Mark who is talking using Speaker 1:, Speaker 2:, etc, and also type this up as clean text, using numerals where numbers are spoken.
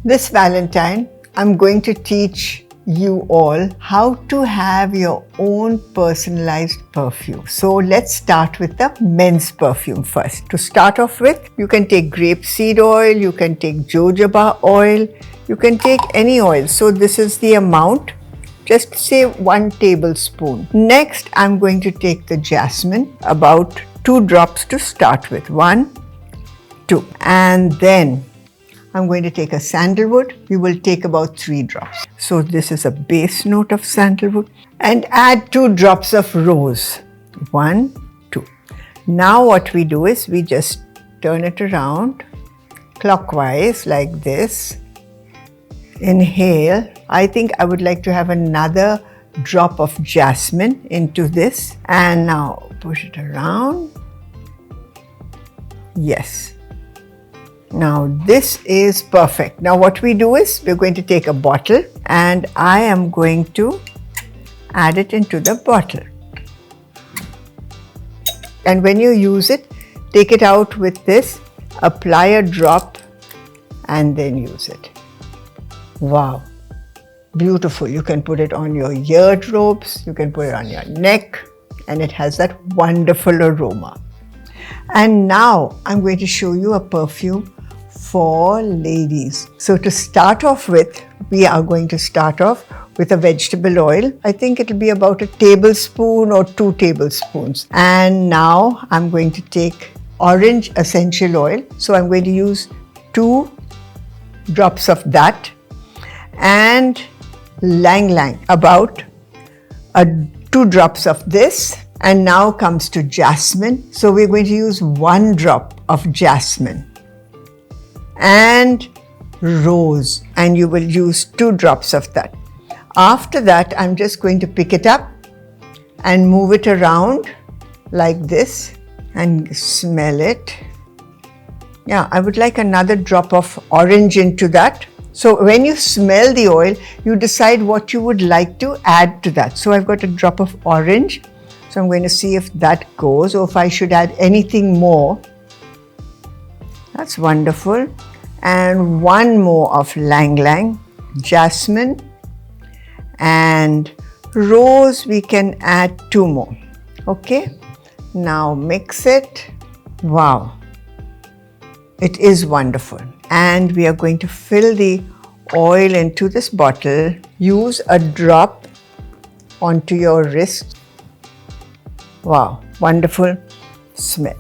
Speaker 1: This Valentine, I'm going to teach you all how to have your own personalized perfume. So let's start with the men's perfume first. To start off with, you can take grapeseed oil, you can take jojoba oil, you can take any oil. So this is the amount, just say 1 tablespoon. Next, I'm going to take the jasmine, about 2 drops to start with, 1, 2. And then I'm going to take a sandalwood. We will take about 3 drops. So this is a base note of sandalwood. And add 2 drops of rose. 1, 2. Now what we do is we just turn it around clockwise like this. Inhale. I think I would like to have another drop of jasmine into this. And now push it around. Yes. Now this is perfect. Now what we do is we're going to take a bottle and I am going to add it into the bottle. And when you use it, take it out with this, apply a drop and then use it. Wow, beautiful. You can put it on your earlobes, you can put it on your neck, and it has that wonderful aroma. And now I'm going to show you a perfume for ladies. So to start off with, we are going to start off with a vegetable oil. I think it'll be about 1 tablespoon or 2 tablespoons. And now I'm going to take orange essential oil. So I'm going to use 2 drops of that, and Lang Lang, about 2 drops of this. And now comes to jasmine. So we're going to use 1 drop of jasmine. And rose, and you will use 2 drops of that. After that, I'm just going to pick it up and move it around like this and smell it. Yeah, I would like another drop of orange into that. So when you smell the oil, you decide what you would like to add to that. So I've got a drop of orange. So I'm going to see if that goes or if I should add anything more. That's wonderful. And 1 more of Lang Lang, jasmine, and rose we can add 2 more. Okay, now mix it. Wow, it is wonderful. And we are going to fill the oil into this bottle. Use a drop onto your wrist. Wow, wonderful smell.